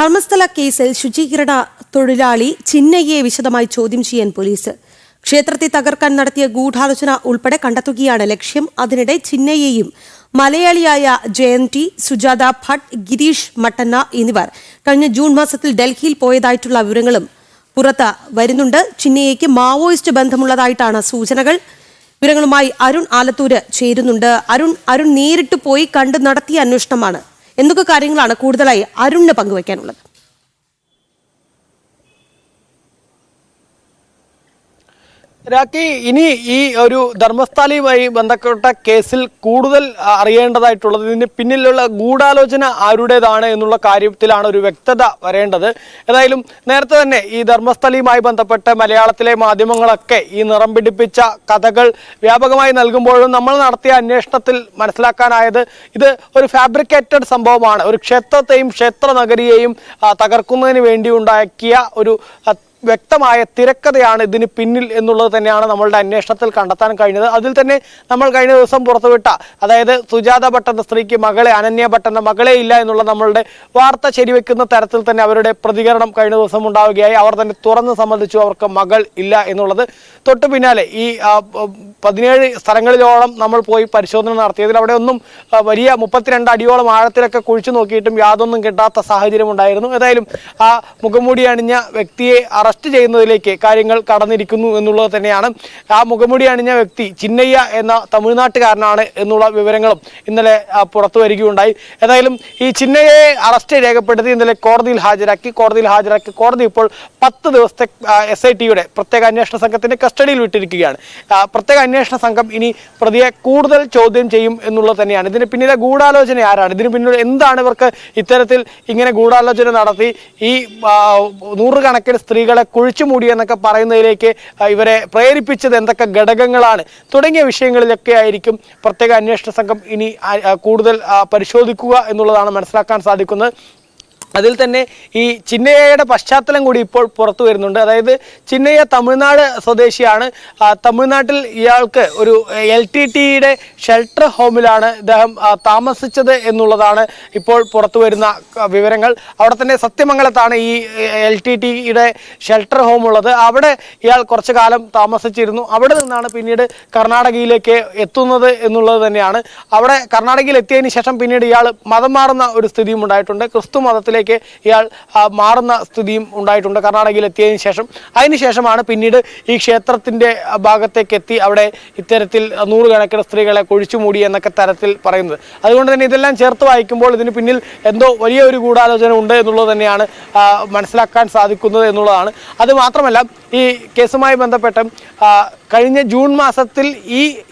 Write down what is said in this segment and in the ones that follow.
ധർമ്മസ്ഥല കേസിൽ ശുചീകരണ തൊഴിലാളി ചിന്നയ്യയെ വിശദമായി ചോദ്യം ചെയ്യാൻ പോലീസ്. ക്ഷേത്രത്തെ തകർക്കാൻ നടത്തിയ ഗൂഢാലോചന ഉൾപ്പെടെ കണ്ടെത്തുകയാണ് ലക്ഷ്യം. അതിനിടെ ചിന്നയ്യയും മലയാളിയായ ജയന്തി, സുജാത ഭട്ട്, ഗിരീഷ് മട്ടന്ന എന്നിവർ കഴിഞ്ഞ ജൂൺ മാസത്തിൽ ഡൽഹിയിൽ പോയതായിട്ടുള്ള വിവരങ്ങളും പുറത്ത് വരുന്നുണ്ട്. ചിന്നയ്യയ്ക്ക് മാവോയിസ്റ്റ് ബന്ധമുള്ളതായിട്ടാണ് സൂചനകൾ. വിവരങ്ങളുമായി അരുൺ ആലത്തൂര് ചേരുന്നുണ്ട്. അരുൺ നേരിട്ട് പോയി കണ്ടു നടത്തിയ അന്വേഷണമാണ്. എന്തൊക്കെ കാര്യങ്ങളാണ് കൂടുതലായി അരുണിന് പങ്കുവയ്ക്കാനുള്ളത്? രാഖി, ഇനി ഈ ഒരു ധർമ്മസ്ഥലയുമായി ബന്ധപ്പെട്ട കേസിൽ കൂടുതൽ അറിയേണ്ടതായിട്ടുള്ളത് ഇതിന് പിന്നിലുള്ള ഗൂഢാലോചന ആരുടേതാണ് എന്നുള്ള കാര്യത്തിലാണ് ഒരു വ്യക്തത വരേണ്ടത്. ഏതായാലും നേരത്തെ തന്നെ ഈ ധർമ്മസ്ഥലയുമായി ബന്ധപ്പെട്ട മലയാളത്തിലെ മാധ്യമങ്ങളൊക്കെ ഈ നിറം പിടിപ്പിച്ച കഥകൾ വ്യാപകമായി നൽകുമ്പോഴും നമ്മൾ നടത്തിയ അന്വേഷണത്തിൽ മനസ്സിലാക്കാനായത് ഇത് ഒരു ഫാബ്രിക്കേറ്റഡ് സംഭവമാണ്. ഒരു ക്ഷേത്രത്തെയും ക്ഷേത്ര നഗരിയെയും തകർക്കുന്നതിന് വേണ്ടി ഉണ്ടാക്കിയ ഒരു വ്യക്തമായ തിരക്കഥയാണ് ഇതിന് പിന്നിൽ എന്നുള്ളത് തന്നെയാണ് നമ്മളുടെ അന്വേഷണത്തിൽ കണ്ടെത്താൻ കഴിഞ്ഞത്. അതിൽ തന്നെ നമ്മൾ കഴിഞ്ഞ ദിവസം പുറത്തുവിട്ട, അതായത് സുജാത ഭട്ട് എന്ന സ്ത്രീക്ക് മകളെ, അനന്യ ഭട്ട് എന്ന മകളെ ഇല്ല എന്നുള്ള നമ്മളുടെ വാർത്ത ശരിവെക്കുന്ന തരത്തിൽ തന്നെ അവരുടെ പ്രതികരണം കഴിഞ്ഞ ദിവസം ഉണ്ടാവുകയായി. അവർ തന്നെ തുറന്ന് സമ്മതിച്ചു അവർക്ക് മകൾ ഇല്ല എന്നുള്ളത്. തൊട്ടു പിന്നാലെ ഈ 17 സ്ഥലങ്ങളിലോളം നമ്മൾ പോയി പരിശോധന നടത്തിയതിൽ അവിടെ ഒന്നും വലിയ 32 അടിയോളം ആഴത്തിലൊക്കെ കുഴിച്ചു നോക്കിയിട്ടും യാതൊന്നും കിട്ടാത്ത സാഹചര്യം ഉണ്ടായിരുന്നു. ഏതായാലും ആ മുഖംമൂടി അണിഞ്ഞ വ്യക്തിയെ അറസ്റ്റ് ചെയ്യുന്നതിലേക്ക് കാര്യങ്ങൾ കടന്നിരിക്കുന്നു എന്നുള്ളത് തന്നെയാണ്. ആ മുഖംമൂടി അണിഞ്ഞ വ്യക്തി ചിന്നയ്യ എന്ന തമിഴ്നാട്ടുകാരനാണ് എന്നുള്ള വിവരങ്ങളും ഇന്നലെ പുറത്തു വരികയുണ്ടായി. ഏതായാലും ഈ ചിന്നയ്യയെ അറസ്റ്റ് രേഖപ്പെടുത്തി ഇന്നലെ കോടതിയിൽ ഹാജരാക്കി. കോടതി ഇപ്പോൾ 10 ദിവസത്തെ SITയുടെ പ്രത്യേക അന്വേഷണ സംഘത്തിന്റെ കസ്റ്റഡിയിൽ വിട്ടിരിക്കുകയാണ്. പ്രത്യേക അന്വേഷണ സംഘം ഇനി പ്രതിയെ കൂടുതൽ ചോദ്യം ചെയ്യും എന്നുള്ളത് തന്നെയാണ്. ഇതിന് പിന്നിലെ ഗൂഢാലോചന ആരാണ്, ഇതിന് പിന്നിൽ എന്താണ് ഇവർക്ക് ഇത്തരത്തിൽ ഇങ്ങനെ ഗൂഢാലോചന നടത്തി ഈ 100 കണക്കിന് സ്ത്രീകളെ കുഴിച്ചു മൂടി എന്നൊക്കെ പറയുന്നതിലേക്ക് ഇവരെ പ്രേരിപ്പിച്ചത് എന്തൊക്കെ ഘടകങ്ങളാണ് തുടങ്ങിയ വിഷയങ്ങളിലൊക്കെ ആയിരിക്കും പ്രത്യേക അന്വേഷണ സംഘം ഇനി കൂടുതൽ പരിശോധിക്കുക എന്നുള്ളതാണ് മനസ്സിലാക്കാൻ സാധിക്കുന്നത്. അതിൽ തന്നെ ഈ ചിന്നയ്യയുടെ പശ്ചാത്തലം കൂടി ഇപ്പോൾ പുറത്തു വരുന്നുണ്ട്. അതായത് ചിന്നയ്യ തമിഴ്നാട് സ്വദേശിയാണ്. തമിഴ്നാട്ടിൽ ഇയാൾക്ക് ഒരു LTTയുടെ ഷെൽട്ടർ ഹോമിലാണ് ഇദ്ദേഹം താമസിച്ചത് എന്നുള്ളതാണ് ഇപ്പോൾ പുറത്തു വരുന്ന വിവരങ്ങൾ. അവിടെ തന്നെ സത്യമംഗലത്താണ് ഈ LTTയുടെ ഷെൽട്ടർ ഹോം ഉള്ളത്. അവിടെ ഇയാൾ കുറച്ചു കാലം താമസിച്ചിരുന്നു. അവിടെ നിന്നാണ് പിന്നീട് കർണാടകയിലേക്ക് എത്തുന്നത് എന്നുള്ളത് തന്നെയാണ്. അവിടെ കർണാടകയിൽ എത്തിയതിനു ശേഷം പിന്നീട് ഇയാൾ മതം മാറുന്ന ഒരു സ്ഥിതിയും ഉണ്ടായിട്ടുണ്ട്. ക്രിസ്തു മതത്തിലേക്ക് ഇയാൾ മാറുന്ന സ്ഥിതിയും ഉണ്ടായിട്ടുണ്ട് കർണാടകയിൽ എത്തിയതിനു ശേഷം. അതിനുശേഷമാണ് പിന്നീട് ഈ ക്ഷേത്രത്തിന്റെ ഭാഗത്തേക്ക് എത്തി അവിടെ ഇത്തരത്തിൽ 100 കണക്കിന് സ്ത്രീകളെ കുഴിച്ചു മൂടി എന്നൊക്കെ തരത്തിൽ പറയുന്നത്. അതുകൊണ്ട് തന്നെ ഇതെല്ലാം ചേർത്ത് വായിക്കുമ്പോൾ ഇതിന് പിന്നിൽ എന്തോ വലിയ ഒരു ഗൂഢാലോചന ഉണ്ട് എന്നുള്ളത് തന്നെയാണ് മനസ്സിലാക്കാൻ സാധിക്കുന്നത് എന്നുള്ളതാണ്. അതുമാത്രമല്ല ഈ കേസുമായി ബന്ധപ്പെട്ട് കഴിഞ്ഞ ജൂൺ മാസത്തിൽ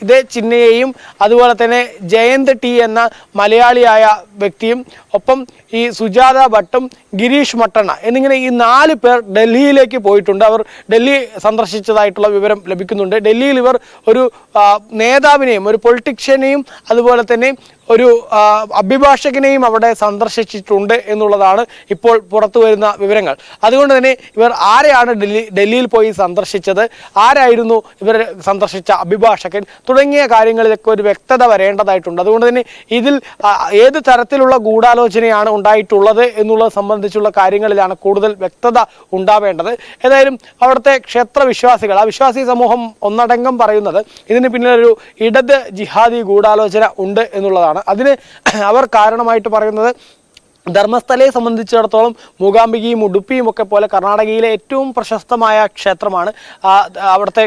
ഇതേ ചിന്നയെയും അതുപോലെ തന്നെ ജയന്ത് ടി എന്ന മലയാളിയായ വ്യക്തിയും ഒപ്പം ഈ സുജാത ഭട്ടും ഗിരീഷ് മട്ടന്ന എന്നിങ്ങനെ ഈ 4 പേർ ഡൽഹിയിലേക്ക് പോയിട്ടുണ്ട്. അവർ ഡൽഹി സന്ദർശിച്ചതായിട്ടുള്ള വിവരം ലഭിക്കുന്നുണ്ട്. ഡൽഹിയിൽ ഇവർ ഒരു നേതാവിനെയും ഒരു പൊളിറ്റീഷ്യനെയും അതുപോലെ തന്നെ ഒരു അഭിഭാഷകനെയും അവിടെ സന്ദർശിച്ചിട്ടുണ്ട് എന്നുള്ളതാണ് ഇപ്പോൾ പുറത്തു വരുന്ന വിവരങ്ങൾ. അതുകൊണ്ട് തന്നെ ഇവർ ആരെയാണ് ഡൽഹിയിൽ പോയി സന്ദർശിച്ചത്, ആരായിരുന്നു ഇവർ സന്ദർശിച്ച അഭിഭാഷകൻ തുടങ്ങിയ കാര്യങ്ങളിലൊക്കെ ഒരു വ്യക്തത വരേണ്ടതായിട്ടുണ്ട്. അതുകൊണ്ട് തന്നെ ഇതിൽ ഏത് തരത്തിലുള്ള ഗൂഢാലോചനയാണ് ഉണ്ടായിട്ടുള്ളത് എന്നുള്ളത് സംബന്ധിച്ചുള്ള കാര്യങ്ങളിലാണ് കൂടുതൽ വ്യക്തത ഉണ്ടാവേണ്ടത്. ഏതായാലും അവിടുത്തെ ക്ഷേത്രവിശ്വാസികൾ, ആ വിശ്വാസി സമൂഹം ഒന്നടങ്കം പറയുന്നത് ഇതിന് പിന്നിലൊരു ഇടത് ജിഹാദി ഗൂഢാലോചന ഉണ്ട് എന്നുള്ളതാണ്. അതിന് അവർ കാരണമായിട്ട് പറയുന്നത് ധർമ്മസ്ഥലയെ സംബന്ധിച്ചിടത്തോളം മൂകാംബികയും ഉടുപ്പിയും ഒക്കെ പോലെ കർണാടകയിലെ ഏറ്റവും പ്രശസ്തമായ ക്ഷേത്രമാണ്. അവിടുത്തെ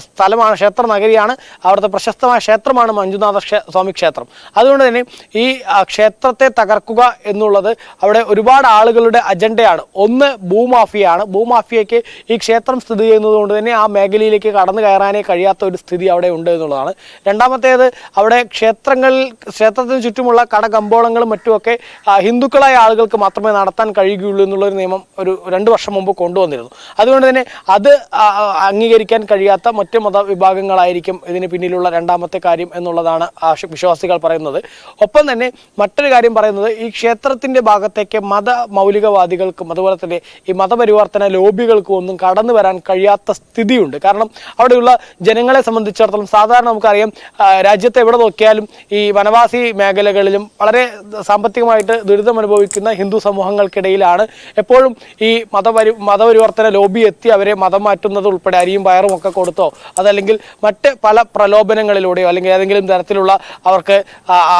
സ്ഥലമാണ്, ക്ഷേത്ര നഗരിയാണ്. അവിടുത്തെ പ്രശസ്തമായ ക്ഷേത്രമാണ് മഞ്ജുനാഥ സ്വാമി ക്ഷേത്രം. അതുകൊണ്ട് തന്നെ ഈ ക്ഷേത്രത്തെ തകർക്കുക എന്നുള്ളത് അവിടെ ഒരുപാട് ആളുകളുടെ അജണ്ടയാണ്. ഒന്ന് ഭൂമാഫിയാണ്. ഭൂമാഫിയയ്ക്ക് ഈ ക്ഷേത്രം സ്ഥിതി ചെയ്യുന്നത് കൊണ്ട് തന്നെ ആ മേഖലയിലേക്ക് കടന്നു കയറാനേ കഴിയാത്ത ഒരു സ്ഥിതി അവിടെ ഉണ്ട് എന്നുള്ളതാണ്. രണ്ടാമത്തേത് അവിടെ ക്ഷേത്രത്തിന് ചുറ്റുമുള്ള കടകമ്പോളങ്ങളും മറ്റുമൊക്കെ ഹിന്ദുക്കളായ ആളുകൾക്ക് മാത്രമേ നടത്താൻ കഴിയുകയുള്ളൂ എന്നുള്ളൊരു നിയമം ഒരു 2 വർഷം മുമ്പ് കൊണ്ടുവന്നിരുന്നു. അതുകൊണ്ട് തന്നെ അത് അംഗീകരിക്കാൻ കഴിയാത്ത മറ്റ് മതവിഭാഗങ്ങളായിരിക്കും ഇതിന് പിന്നിലുള്ള രണ്ടാമത്തെ കാര്യം എന്നുള്ളതാണ് വിശ്വാസികൾ പറയുന്നത്. ഒപ്പം തന്നെ മറ്റൊരു കാര്യം പറയുന്നത് ഈ ക്ഷേത്രത്തിന്റെ ഭാഗത്തേക്ക് മൗലികവാദികൾക്കും അതുപോലെ തന്നെ ഈ മതപരിവർത്തന ലോബികൾക്കും ഒന്നും കടന്നു വരാൻ കഴിയാത്ത സ്ഥിതിയുണ്ട്. കാരണം അവിടെയുള്ള ജനങ്ങളെ സംബന്ധിച്ചിടത്തോളം സാധാരണ നമുക്കറിയാം, രാജ്യത്ത് എവിടെ നോക്കിയാലും ഈ വനവാസി മേഖലകളിലും വളരെ സാമ്പത്തികമായിട്ട് ദുരിതം അനുഭവിക്കുന്ന ഹിന്ദു സമൂഹങ്ങൾക്കിടയിലാണ് എപ്പോഴും ഈ മതപരിവർത്തന ലോബി എത്തി അവരെ മതം മാറ്റുന്നത് ഉൾപ്പെടെ അരിയും പയറും ഒക്കെ കൊടുത്തോ അതല്ലെങ്കിൽ മറ്റ് പല പ്രലോഭനങ്ങളിലൂടെയോ അല്ലെങ്കിൽ ഏതെങ്കിലും തരത്തിലുള്ള അവർക്ക്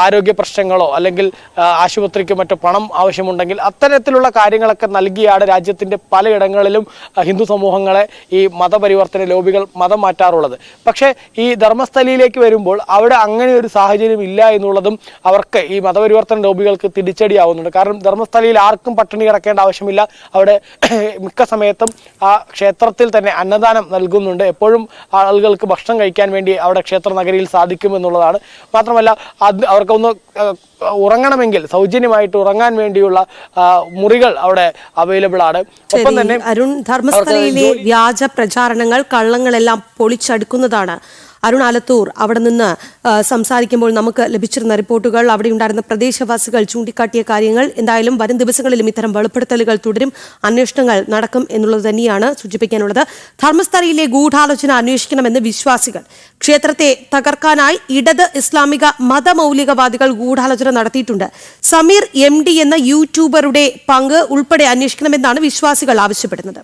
ആരോഗ്യ പ്രശ്നങ്ങളോ അല്ലെങ്കിൽ ആശുപത്രിക്ക് മറ്റു പണം ആവശ്യമുണ്ടെങ്കിൽ അത്തരത്തിലുള്ള കാര്യങ്ങളൊക്കെ നൽകിയാണ് രാജ്യത്തിൻ്റെ പലയിടങ്ങളിലും ഹിന്ദു സമൂഹങ്ങളെ ഈ മതപരിവർത്തന ലോബികൾ മതം മാറ്റാറുള്ളത്. പക്ഷേ ഈ ധർമ്മസ്ഥലിയിലേക്ക് വരുമ്പോൾ അവിടെ അങ്ങനെ ഒരു സാഹചര്യം ഇല്ല എന്നുള്ളതും അവർക്ക് ഈ മതപരിവർത്തന ലോബികൾക്ക് തിരിച്ചടിയാവുന്നുണ്ട്. കാരണം ധർമ്മസ്ഥലിയിൽ ആർക്കും പട്ടിണി കിടക്കേണ്ട ആവശ്യമില്ല. അവിടെ മിക്ക സമയത്തും ആ ക്ഷേത്രത്തിൽ തന്നെ അന്നദാനം നൽകുന്നുണ്ട്. എപ്പോഴും ആളുകൾക്ക് ഭക്ഷണം കഴിക്കാൻ വേണ്ടി അവിടെ ക്ഷേത്ര നഗരിയിൽ സാധിക്കുമെന്നുള്ളതാണ്. മാത്രമല്ല അവർക്കൊന്ന് ഉറങ്ങണമെങ്കിൽ സൗജന്യമായിട്ട് ഉറങ്ങാൻ വേണ്ടിയുള്ള മുറികൾ അവിടെ അവൈലബിൾ ആണ്. ഒപ്പം തന്നെ അരുൺ, ധർമ്മസ്ഥലയിലെ വ്യാജ പ്രചാരണങ്ങൾ കള്ളങ്ങളെല്ലാം പൊളിച്ചടുക്കുന്നതാണ്. അരുൺ ആലത്തൂർ അവിടെ നിന്ന് സംസാരിക്കുമ്പോൾ നമുക്ക് ലഭിച്ചിരുന്ന റിപ്പോർട്ടുകൾ, അവിടെ ഉണ്ടായിരുന്ന പ്രദേശവാസികൾ ചൂണ്ടിക്കാട്ടിയ കാര്യങ്ങൾ, എന്തായാലും വരും ദിവസങ്ങളിലും ഇത്തരം വെളിപ്പെടുത്തലുകൾ തുടരും, അന്വേഷണങ്ങൾ നടക്കും എന്നുള്ളത് തന്നെയാണ് സൂചിപ്പിക്കാനുള്ളത്. ധർമ്മസ്ഥലയിലെ ഗൂഢാലോചന അന്വേഷിക്കണമെന്ന് വിശ്വാസികൾ. ക്ഷേത്രത്തെ തകർക്കാനായി ഇടത് ഇസ്ലാമിക മതമൗലികവാദികൾ ഗൂഢാലോചന നടത്തിയിട്ടുണ്ട്. സമീർ MD എന്ന യൂട്യൂബറുടെ പങ്ക് ഉൾപ്പെടെ അന്വേഷിക്കണമെന്നാണ് വിശ്വാസികൾ ആവശ്യപ്പെടുന്നത്.